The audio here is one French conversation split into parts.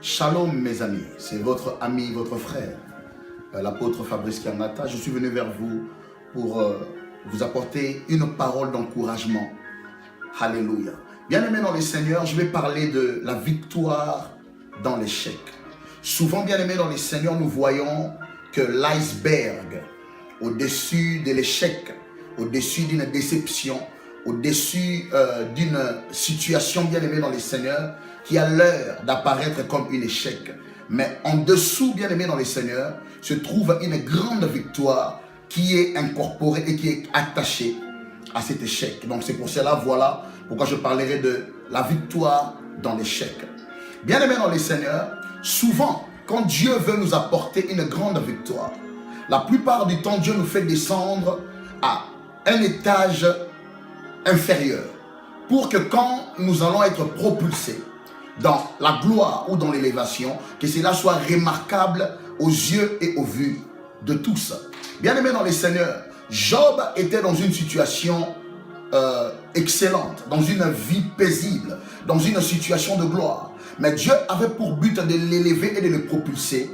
Shalom mes amis, c'est votre ami, votre frère, l'apôtre Fabrice Kiangata. Je suis venu vers vous pour vous apporter une parole d'encouragement. Alléluia. Bien-aimés dans le Seigneur, je vais parler de la victoire dans l'échec. Souvent, bien-aimés dans le Seigneur, nous voyons que l'iceberg, au-dessus de l'échec, au-dessus d'une déception, au-dessus d'une situation, bien-aimée dans le Seigneur, qui a l'heure d'apparaître comme un échec. Mais en dessous, bien-aimé dans le Seigneur, se trouve une grande victoire qui est incorporée et qui est attachée à cet échec. Donc c'est pour cela, voilà pourquoi je parlerai de la victoire dans l'échec. Bien-aimé dans le Seigneur, souvent, quand Dieu veut nous apporter une grande victoire, la plupart du temps, Dieu nous fait descendre à un étage inférieur pour que quand nous allons être propulsés dans la gloire ou dans l'élévation, que cela soit remarquable aux yeux et aux vues de tous. Bien-aimé dans le Seigneur, Job était dans une situation excellente, dans une vie paisible, dans une situation de gloire. Mais Dieu avait pour but de l'élever et de le propulser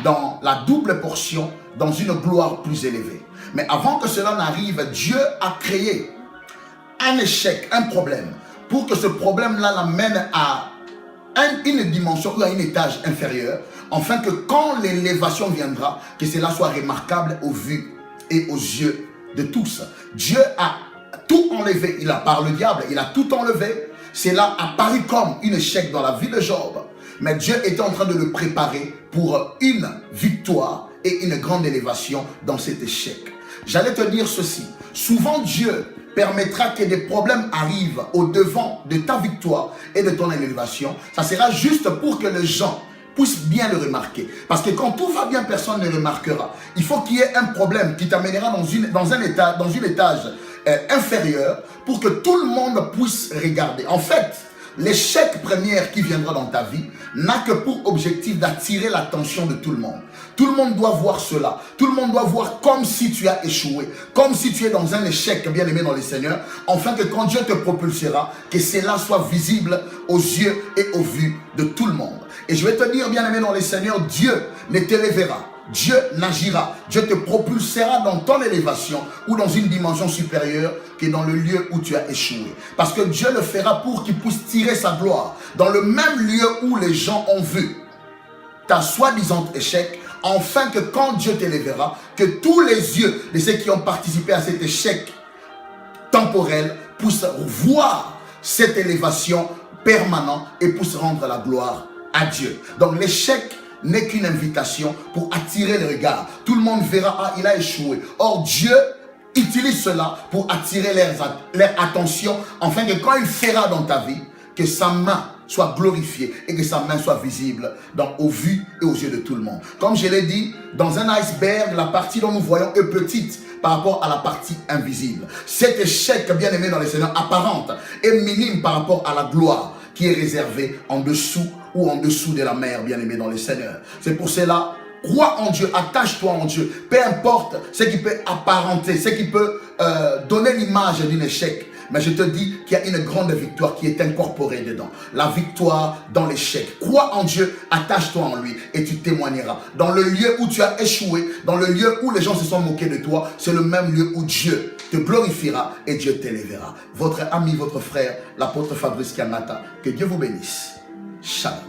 dans la double portion, dans une gloire plus élevée. Mais avant que cela n'arrive, Dieu a créé un échec, un problème, pour que ce problème-là l'amène à une dimension ou à un étage inférieur, afin que quand l'élévation viendra, que cela soit remarquable aux vues et aux yeux de tous. Dieu a tout enlevé, il a par le diable, il a tout enlevé. Cela a paru comme un échec dans la vie de Job, mais Dieu était en train de le préparer pour une victoire et une grande élévation dans cet échec. J'allais te dire ceci, souvent Dieu permettra que des problèmes arrivent au devant de ta victoire et de ton élévation. Ça sera juste pour que les gens puissent bien le remarquer. Parce que quand tout va bien, personne ne remarquera. Il faut qu'il y ait un problème qui t'amènera dans un étage inférieur pour que tout le monde puisse regarder. En fait, l'échec premier qui viendra dans ta vie n'a que pour objectif d'attirer l'attention de tout le monde. Tout le monde doit voir cela. Tout le monde doit voir comme si tu as échoué, comme si tu es dans un échec, bien aimé dans le Seigneur, afin que quand Dieu te propulsera, que cela soit visible aux yeux et aux vues de tout le monde. Et je vais te dire, bien aimé dans le Seigneur, Dieu ne t'élèvera. Dieu n'agira, Dieu te propulsera dans ton élévation ou dans une dimension supérieure que dans le lieu où tu as échoué. Parce que Dieu le fera pour qu'il puisse tirer sa gloire dans le même lieu où les gens ont vu ta soi-disant échec, afin que quand Dieu t'élèvera, que tous les yeux de ceux qui ont participé à cet échec temporel puissent voir cette élévation permanente et puissent rendre la gloire à Dieu. Donc l'échec n'est qu'une invitation pour attirer le regard. Tout le monde verra, ah, il a échoué. Or, Dieu utilise cela pour attirer leur attention, afin que quand il fera dans ta vie, que sa main soit glorifiée et que sa main soit visible aux vues et aux yeux de tout le monde. Comme je l'ai dit, dans un iceberg, la partie dont nous voyons est petite par rapport à la partie invisible. Cet échec, bien aimé dans le Seigneur, apparente est minime par rapport à la gloire qui est réservée en dessous ou en dessous de la mer, bien aimé dans le Seigneur. C'est pour cela, crois en Dieu, attache-toi en Dieu, peu importe ce qui peut apparenter, ce qui peut donner l'image d'un échec. Mais je te dis qu'il y a une grande victoire qui est incorporée dedans. La victoire dans l'échec. Crois en Dieu, attache-toi en lui et tu témoigneras. Dans le lieu où tu as échoué, dans le lieu où les gens se sont moqués de toi, c'est le même lieu où Dieu te glorifiera et Dieu t'élèvera. Votre ami, votre frère, l'apôtre Fabrice Kiangata. Que Dieu vous bénisse. Shalom.